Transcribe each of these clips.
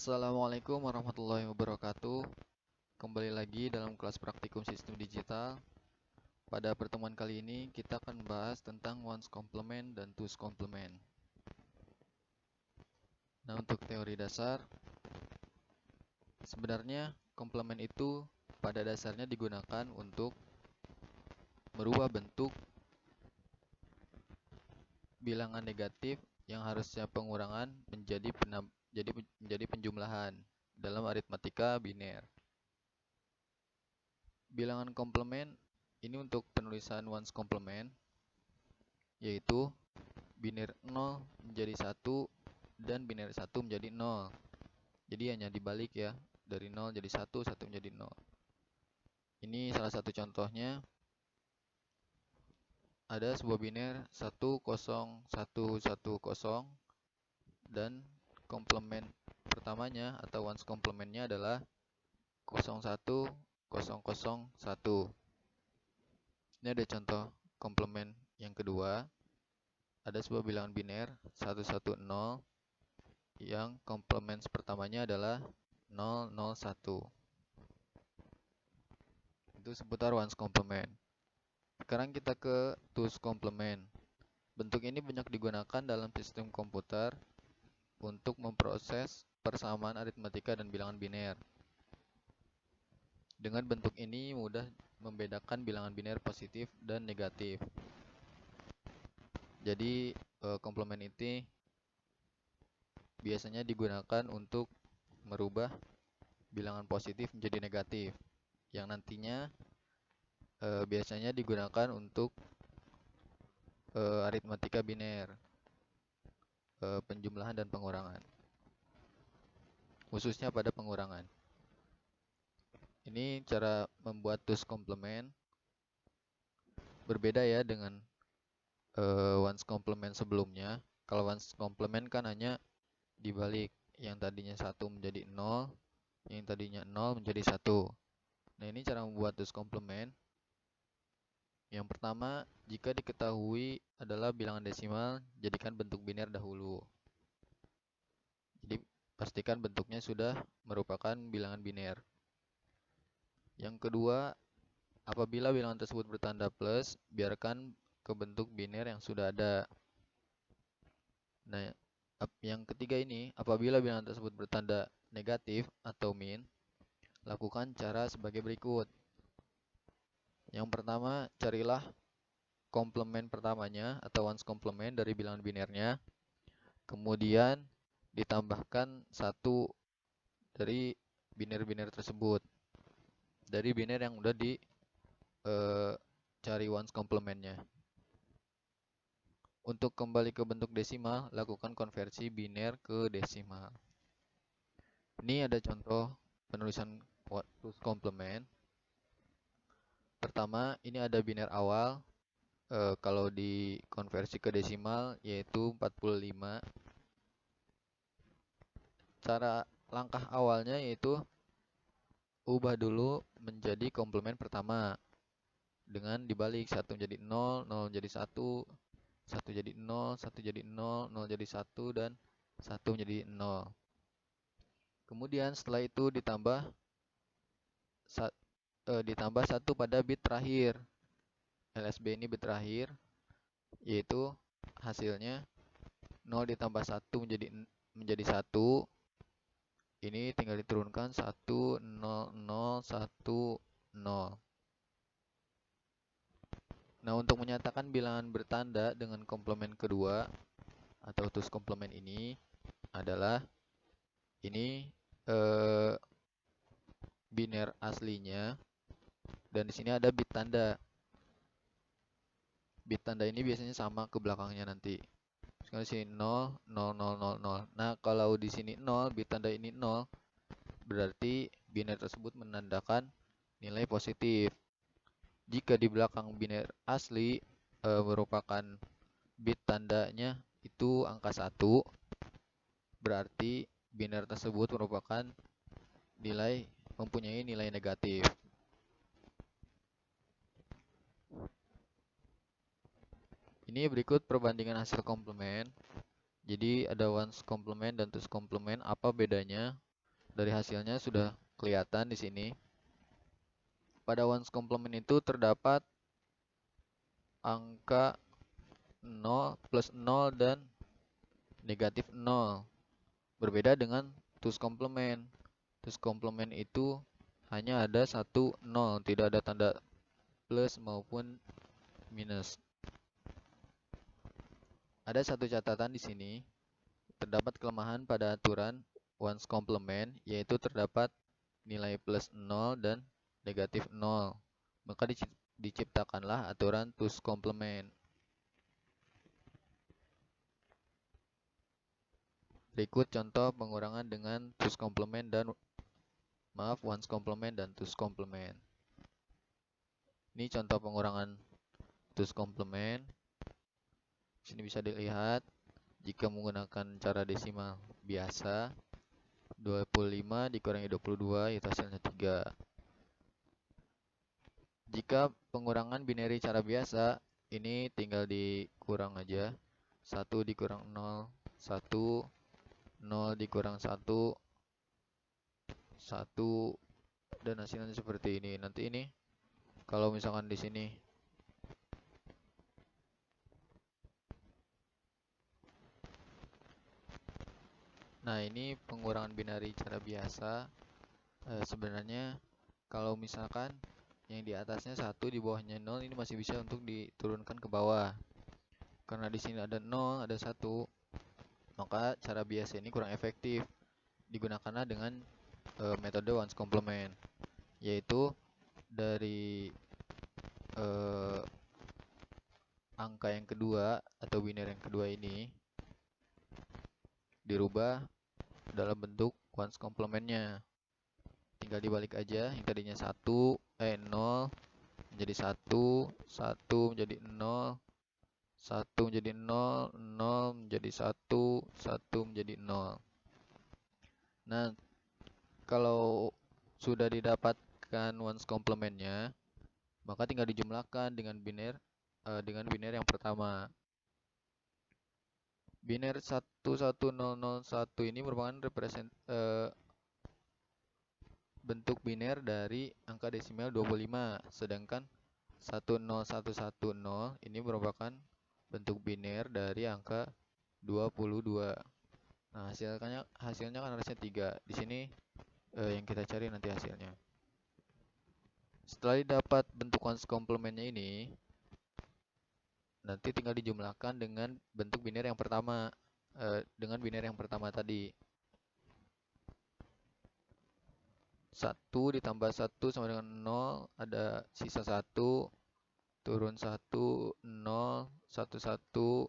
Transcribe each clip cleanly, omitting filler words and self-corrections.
Assalamualaikum warahmatullahi wabarakatuh. Kembali lagi dalam kelas praktikum sistem digital. Pada pertemuan kali ini kita akan membahas tentang ones complement dan twos complement. Nah, untuk teori dasar, sebenarnya complement itu pada dasarnya digunakan untuk merubah bentuk bilangan negatif yang harusnya pengurangan menjadi penjumlahan dalam aritmatika biner. Bilangan komplement ini untuk penulisan ones complement, yaitu biner 0 menjadi 1 dan biner 1 menjadi 0. Jadi hanya dibalik ya, dari 0 jadi 1, 1 menjadi 0. Ini salah satu contohnya. Ada sebuah biner 10110 dan komplement pertamanya atau ones complementnya adalah 01001. Ini ada contoh komplement yang kedua. Ada sebuah bilangan biner 110 yang komplement pertamanya adalah 001. Itu seputar ones complement. Sekarang kita ke twos complement. Bentuk ini banyak digunakan dalam sistem komputer untuk memproses persamaan aritmatika dan bilangan biner. Dengan bentuk ini mudah membedakan bilangan biner positif dan negatif. Jadi komplement ini biasanya digunakan untuk merubah bilangan positif menjadi negatif, yang nantinya biasanya digunakan untuk aritmatika biner, penjumlahan dan pengurangan, khususnya pada pengurangan. Ini cara membuat twos complement. Berbeda ya dengan ones complement sebelumnya. Kalau ones complement kan hanya dibalik, yang tadinya 1 menjadi 0, yang tadinya 0 menjadi 1. Nah, ini cara membuat twos complement. Yang pertama, jika diketahui adalah bilangan desimal, jadikan bentuk biner dahulu. Jadi, pastikan bentuknya sudah merupakan bilangan biner. Yang kedua, apabila bilangan tersebut bertanda plus, biarkan ke bentuk biner yang sudah ada. Nah, yang ketiga ini, apabila bilangan tersebut bertanda negatif atau min, lakukan cara sebagai berikut. Yang pertama, carilah komplement pertamanya atau ones complement dari bilangan binernya. Kemudian ditambahkan satu dari biner-biner tersebut, dari biner yang udah cari ones complementnya. Untuk kembali ke bentuk desimal, lakukan konversi biner ke desimal. Ini ada contoh penulisan twos complement. Pertama, ini ada biner awal. Kalau dikonversi ke desimal yaitu 45. Cara langkah awalnya yaitu ubah dulu menjadi komplement pertama dengan dibalik, 1 menjadi 0, 0 menjadi 1, 1 jadi 0, 1 jadi 0, 0 jadi 1, dan 1 menjadi 0. Kemudian setelah itu ditambah 1 pada bit terakhir. LSB ini bit terakhir, yaitu hasilnya 0 ditambah 1 menjadi 1. Ini tinggal diturunkan 1, 0, 0, 1, 0. Nah, untuk menyatakan bilangan bertanda dengan komplement kedua atau twos complement ini adalah ini biner aslinya, dan di sini ada bit tanda. Bit tanda ini biasanya sama ke belakangnya nanti. Sekarang di sini 0, 0, 0, 0, 0. Nah, kalau di sini 0, bit tanda ini 0, berarti biner tersebut menandakan nilai positif. Jika di belakang biner asli merupakan bit tandanya itu angka 1, berarti biner tersebut mempunyai nilai negatif. Ini berikut perbandingan hasil komplement. Jadi ada ones complement dan twos complement. Apa bedanya? Dari hasilnya sudah kelihatan di sini. Pada ones complement itu terdapat angka 0, plus 0, dan negatif 0. Berbeda dengan twos complement. Twos complement itu hanya ada satu 0, tidak ada tanda plus maupun minus. Ada satu catatan di sini. Terdapat kelemahan pada aturan ones complement, yaitu terdapat nilai plus 0 dan negatif 0. Maka diciptakanlah aturan twos complement. Berikut contoh pengurangan dengan twos complement dan ones complement dan twos complement. Ini contoh pengurangan twos complement. Sini bisa dilihat jika menggunakan cara desimal biasa, 25 dikurangi 22 itu hasilnya 3. Jika pengurangan binary cara biasa, ini tinggal dikurang aja. 1 dikurang 0, 1, 0 dikurang 1, 1, dan hasilnya seperti ini. Nanti ini kalau misalkan di sini nah, ini pengurangan binary cara biasa. Sebenarnya kalau misalkan yang di atasnya 1, di bawahnya 0, ini masih bisa untuk diturunkan ke bawah. Karena di sini ada 0, ada 1, maka cara biasa ini kurang efektif. Digunakanlah dengan metode ones complement, yaitu dari angka yang kedua atau biner yang kedua ini dirubah dalam bentuk ones complementnya. Tinggal dibalik aja, yang tadinya 0 menjadi 1, 1 menjadi 0, 1 menjadi 0, 0 menjadi 1, 1 menjadi 0. Nah, kalau sudah didapatkan ones complementnya, maka tinggal dijumlahkan dengan biner yang pertama. Biner 11001 ini merupakan bentuk biner dari angka desimal 25, sedangkan 10110 ini merupakan bentuk biner dari angka 22. Nah, hasilnya kan harusnya 3. Di sini yang kita cari nanti hasilnya. Setelah didapat bentuk ones complementnya ini, nanti tinggal dijumlahkan dengan bentuk biner yang pertama, dengan biner yang pertama tadi. 1 ditambah 1 sama dengan 0, ada sisa 1, turun 1, 0, 1, 1,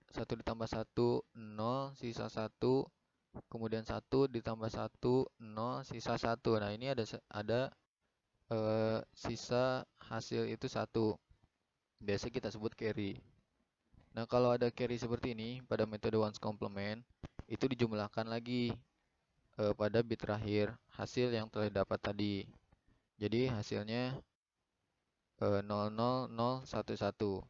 1 ditambah 1, 0, sisa 1, kemudian 1 ditambah 1, 0, sisa 1. Nah, ini ada sisa hasil itu 1. Biasa kita sebut carry. Nah, kalau ada carry seperti ini pada metode ones complement, itu dijumlahkan lagi pada bit terakhir hasil yang telah dapat tadi. Jadi hasilnya 00011.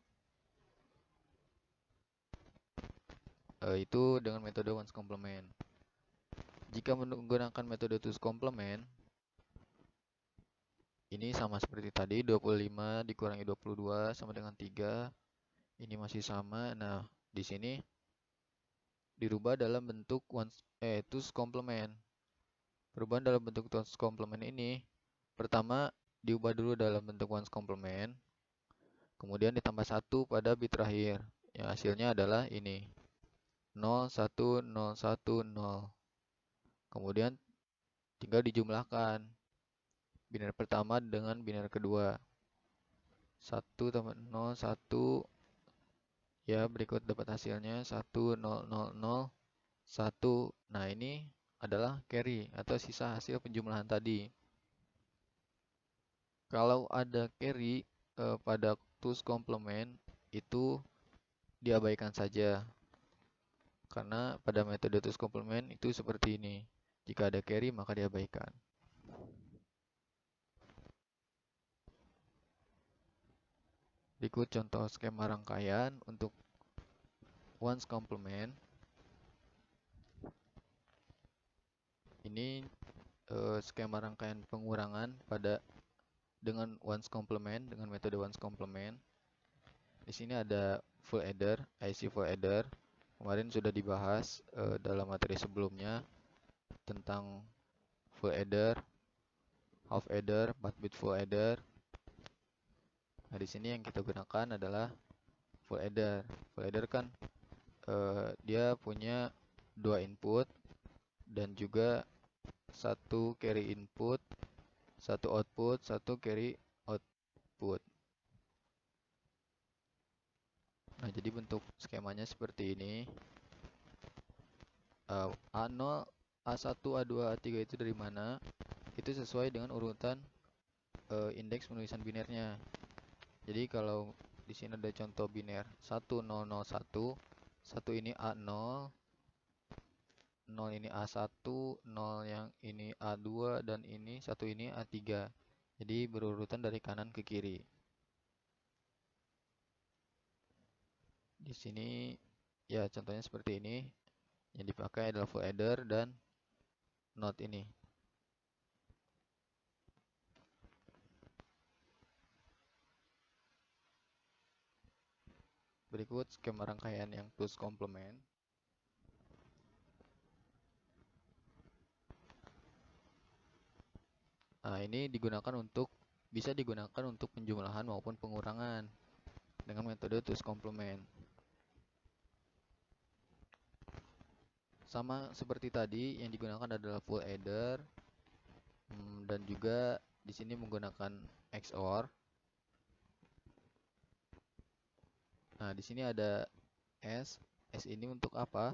Itu dengan metode ones complement. Jika menggunakan metode twos complement, ini sama seperti tadi, 25 dikurangi 22 sama dengan 3. Ini masih sama. Nah, di sini dirubah dalam bentuk twos complement. Perubahan dalam bentuk twos complement ini, pertama diubah dulu dalam bentuk ones complement, kemudian ditambah 1 pada bit terakhir. Yang hasilnya adalah ini, 0, 1, 0, 1, 0. Kemudian tinggal dijumlahkan biner pertama dengan biner kedua. 1 tambah 0, 1. Ya, berikut dapat hasilnya 1, 0, 0, 0, 1. Nah, ini adalah carry atau sisa hasil penjumlahan tadi. Kalau ada carry pada twos complement, itu diabaikan saja. Karena pada metode twos complement itu seperti ini. Jika ada carry maka diabaikan. Berikut contoh skema rangkaian untuk ones complement. Ini skema rangkaian pengurangan dengan ones complement, dengan metode ones complement. Di sini ada full adder, IC full adder. Kemarin sudah dibahas dalam materi sebelumnya tentang full adder, half adder, 4-bit full adder. Nah, di sini yang kita gunakan adalah full adder. Full adder kan dia punya 2 input dan juga 1 carry input, 1 output, 1 carry output. Nah, jadi bentuk skemanya seperti ini. A0, A1, A2, A3 itu dari mana? Itu sesuai dengan urutan indeks penulisan binernya. Jadi kalau di sini ada contoh biner 1001, 1 ini A0, 0 ini A1, 0 yang ini A2, dan ini 1 ini A3. Jadi berurutan dari kanan ke kiri. Di sini ya contohnya seperti ini. Yang dipakai adalah full adder dan not ini. Berikut skema rangkaian yang two's complement. Nah, ini bisa digunakan untuk penjumlahan maupun pengurangan dengan metode two's complement. Sama seperti tadi, yang digunakan adalah full adder dan juga di sini menggunakan XOR. Nah, di sini ada S. S ini untuk apa?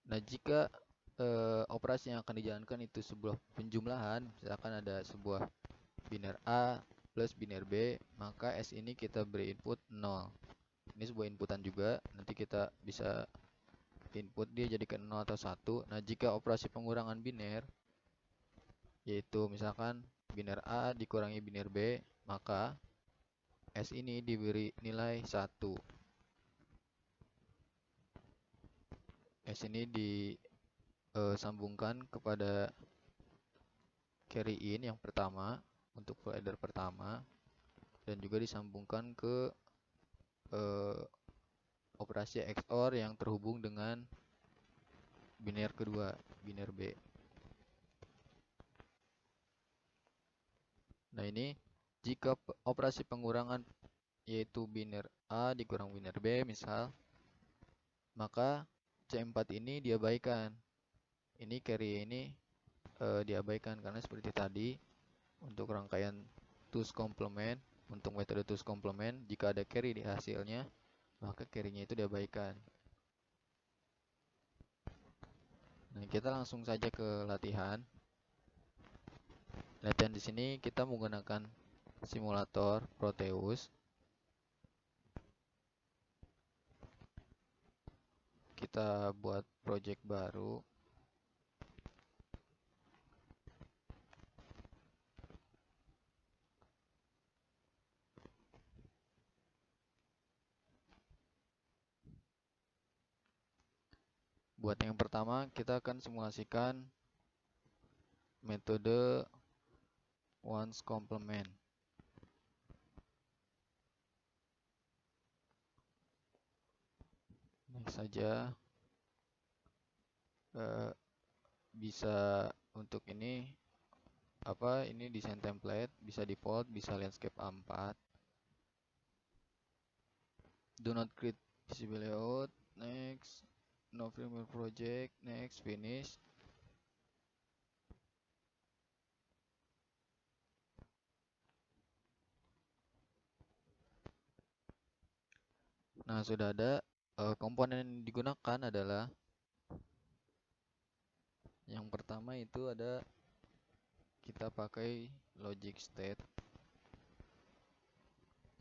Nah, jika operasi yang akan dijalankan itu sebuah penjumlahan, misalkan ada sebuah biner A plus biner B, maka S ini kita beri input 0. Ini sebuah inputan juga, nanti kita bisa input dia jadikan 0 atau 1. Nah, jika operasi pengurangan biner, yaitu misalkan biner A dikurangi biner B, maka S ini diberi nilai 1. S ini disambungkan kepada carry in yang pertama untuk full adder pertama, dan juga disambungkan ke operasi XOR yang terhubung dengan biner kedua, biner B. Nah, ini jika operasi pengurangan yaitu biner A dikurang biner B misal, maka C4 ini diabaikan. Ini carry ini diabaikan karena seperti tadi untuk rangkaian two's complement, untuk metode two's complement, jika ada carry di hasilnya, maka carry-nya itu diabaikan. Nah, kita langsung saja ke latihan. Latihan di sini kita menggunakan simulator Proteus. Kita buat project baru. Buat yang pertama, kita akan simulasikan metode ones complement. Next saja. Bisa untuk ini ini desain template, bisa default, bisa landscape A4. Do not create PCB layout, next. No firmware project, next, finish. Nah, sudah ada. Komponen yang digunakan adalah yang pertama itu ada, kita pakai logic state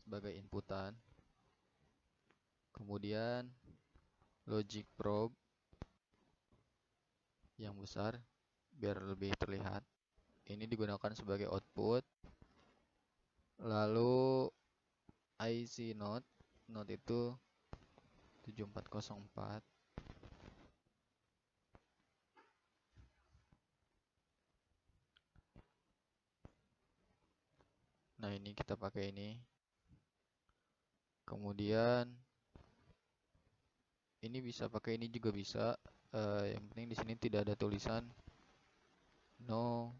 sebagai inputan, kemudian logic probe yang besar biar lebih terlihat, ini digunakan sebagai output. Lalu IC node itu 7404. Nah, ini kita pakai ini. Kemudian ini bisa pakai ini juga bisa. Yang penting di sini tidak ada tulisan no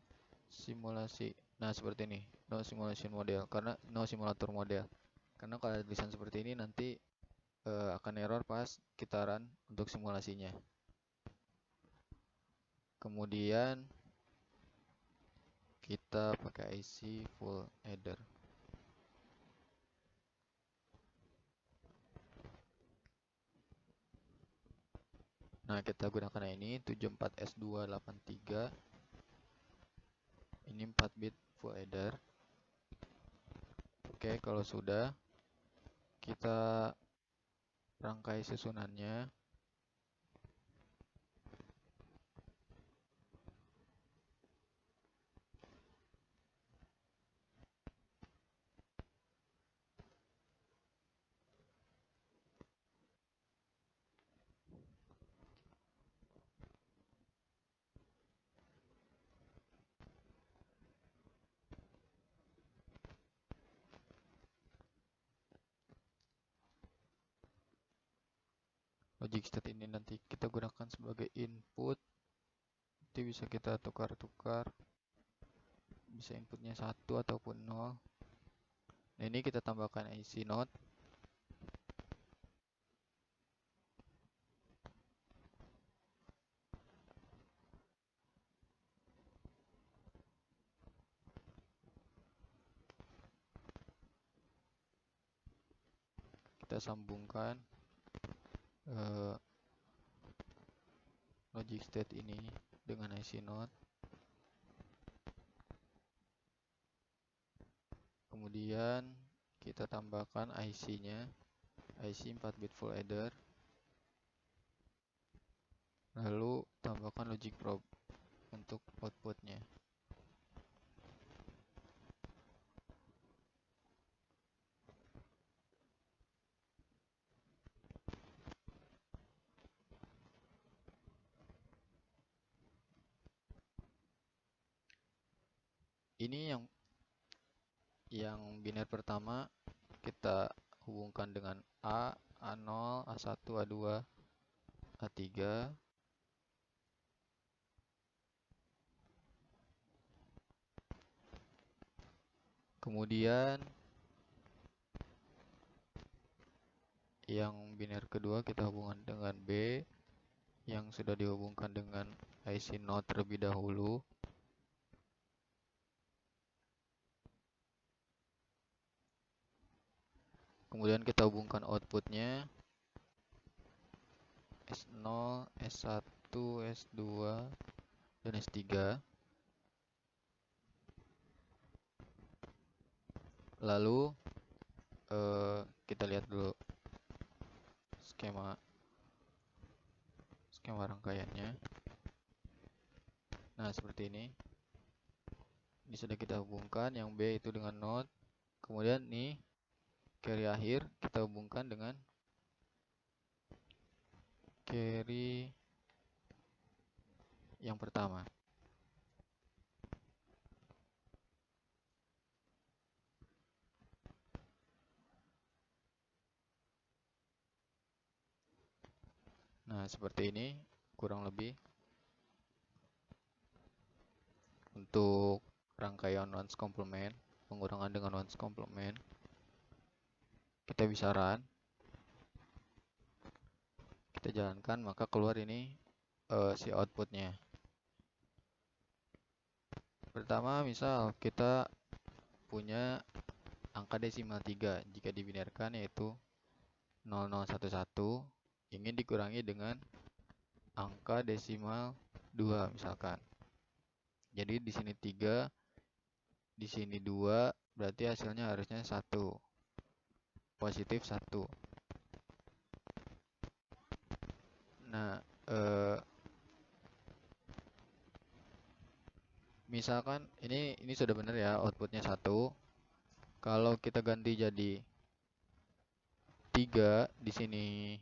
simulasi. Nah, seperti ini, no simulation model, karena no simulator model. Karena kalau ada tulisan seperti ini nanti akan error pas kita run untuk simulasinya. Kemudian kita pakai IC full header. Nah, kita gunakan ini 74S283. Ini 4 bit full header. Oke, kalau sudah, kita rangkai susunannya. Logic state ini nanti kita gunakan sebagai input. Nanti bisa kita tukar-tukar. Bisa inputnya 1 ataupun 0. Nah, ini kita tambahkan IC node. Kita sambungkan logic state ini dengan IC node. Kemudian kita tambahkan IC-nya, IC 4 bit full header. Lalu tambahkan logic probe untuk outputnya. Ini yang biner pertama kita hubungkan dengan A, A0, A1, A2, A3. Kemudian yang biner kedua kita hubungkan dengan B yang sudah dihubungkan dengan IC node terlebih dahulu. Kemudian kita hubungkan outputnya S0, S1, S2, dan S3. Lalu kita lihat dulu skema rangkaiannya. Nah, seperti ini. Ini sudah kita hubungkan, yang B itu dengan node. Kemudian nih carry akhir kita hubungkan dengan carry yang pertama. Nah, seperti ini kurang lebih untuk rangkaian ones complement, pengurangan dengan ones complement. Kita bisa run, kita jalankan, maka keluar ini si outputnya. Pertama, misal kita punya angka desimal 3 jika dibinarkan, yaitu 0011, ingin dikurangi dengan angka desimal 2 misalkan. Jadi di sini 3, di sini 2, berarti hasilnya harusnya 1. Positif 1. Nah, misalkan ini sudah benar ya, outputnya 1. Kalau kita ganti jadi 3, di sini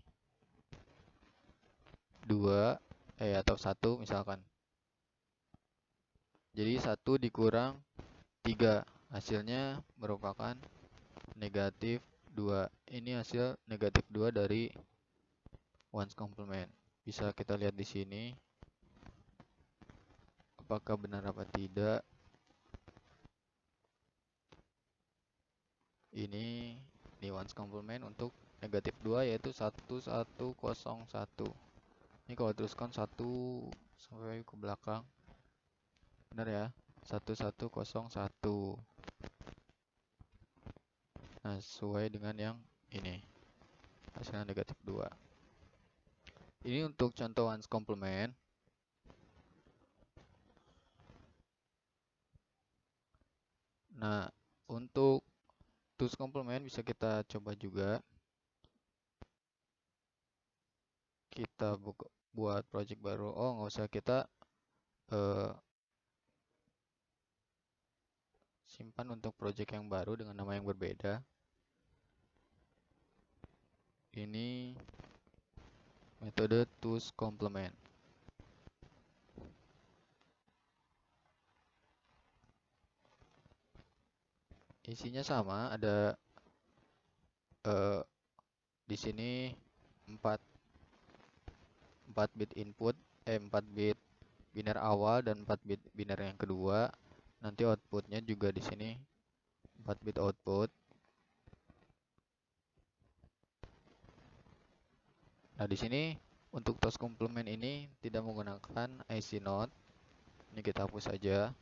2 atau 1 misalkan. Jadi 1 dikurang 3. Hasilnya merupakan negatif 2. Ini hasil negatif 2 dari ones complement. Bisa kita lihat di sini apakah benar apa tidak. Ini ones complement untuk negatif 2 yaitu 1101. Ini kalau teruskan 1 sampai ke belakang. Benar ya? 1101. Nah, sesuai dengan yang ini. Hasilnya negatif 2. Ini untuk contoh ones complement. Nah, untuk two's complement bisa kita coba juga. Kita buat project baru. Oh, nggak usah, kita simpan untuk project yang baru dengan nama yang berbeda. Ini metode two's complement. Isinya sama, ada di sini 4 bit input, 4 bit biner awal dan 4 bit biner yang kedua. Nanti outputnya juga di sini 4 bit output. Nah, di sini untuk two's complement ini tidak menggunakan IC node. Ini kita hapus saja.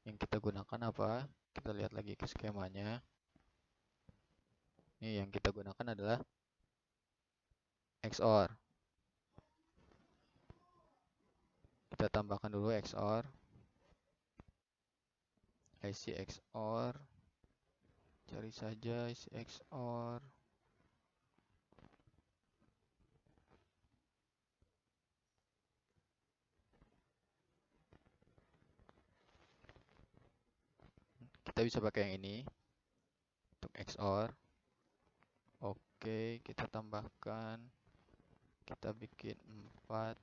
Yang kita gunakan apa? Kita lihat lagi ke skemanya. Ini yang kita gunakan adalah XOR. Kita tambahkan dulu XOR. IC XOR. Cari saja IC XOR. Kita bisa pakai yang ini untuk XOR. Oke, kita tambahkan. Kita bikin 4.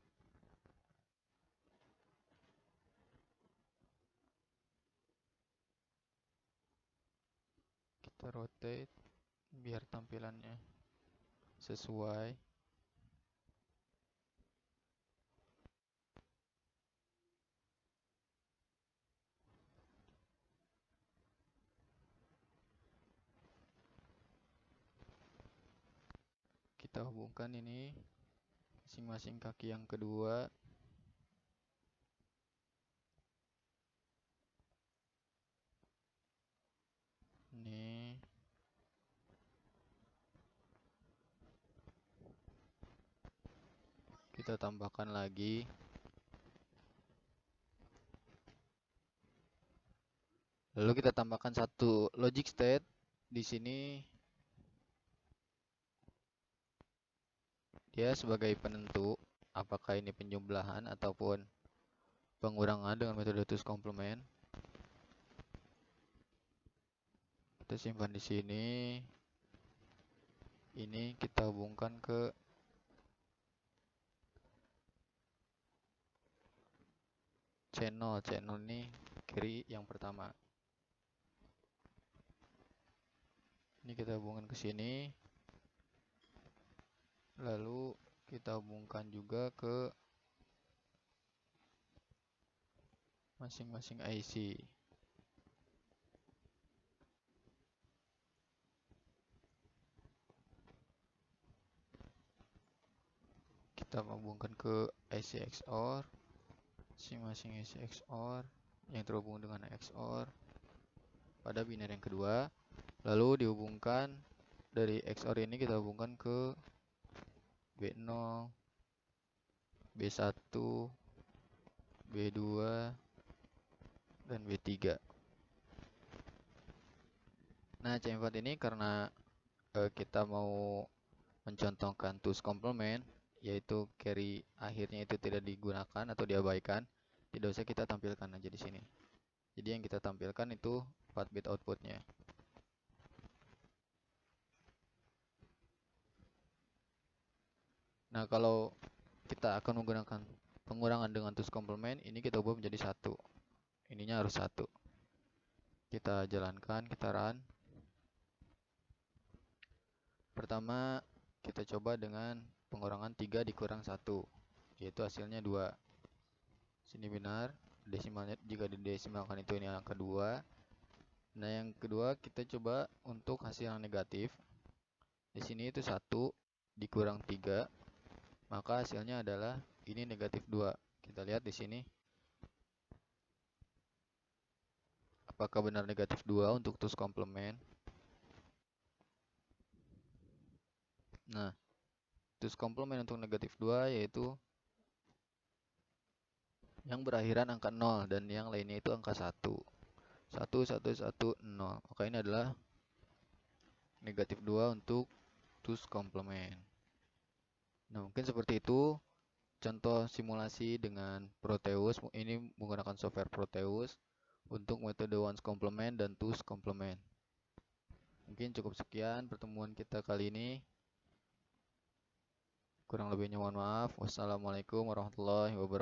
Kita rotate biar tampilannya sesuai. Kita hubungkan ini masing-masing kaki yang kedua. Ini kita tambahkan lagi. Lalu kita tambahkan satu logic state di sini. Dia sebagai penentu apakah ini penjumlahan ataupun pengurangan dengan metode two's complement. Kita simpan di sini. Ini kita hubungkan ke channel. Channel ini kiri yang pertama. Ini kita hubungkan ke sini. Lalu kita hubungkan juga ke masing-masing IC. Kita hubungkan ke IC XOR. Masing-masing IC XOR yang terhubung dengan XOR pada biner yang kedua. Lalu dihubungkan dari XOR ini kita hubungkan ke B0, B1, B2, dan B3. Nah, C4 ini karena kita mau mencontohkan two's complement, yaitu carry akhirnya itu tidak digunakan atau diabaikan, tidak usah kita tampilkan aja di sini. Jadi yang kita tampilkan itu 4 bit outputnya. Nah, kalau kita akan menggunakan pengurangan dengan two's complement, ini kita ubah menjadi 1. ininya harus 1. Kita jalankan, kita run. Pertama, kita coba dengan pengurangan 3 dikurang 1, yaitu hasilnya 2. Sini benar, desimalnya jika didesimalkan itu ini angka 2. Nah, yang kedua kita coba untuk hasil yang negatif. Di sini itu 1 dikurang 3, maka hasilnya adalah ini negatif 2. Kita lihat di sini. Apakah benar negatif 2 untuk tools komplement? Nah, tools komplement untuk negatif 2 yaitu yang berakhiran angka 0 dan yang lainnya itu angka 1. 1, 1, 1, 0. Maka ini adalah negatif 2 untuk tools komplement. Nah, mungkin seperti itu contoh simulasi dengan Proteus. Ini menggunakan software Proteus untuk metode ones complement dan twos complement. Mungkin cukup sekian pertemuan kita kali ini. Kurang lebihnya mohon maaf. Wassalamualaikum warahmatullahi wabarakatuh.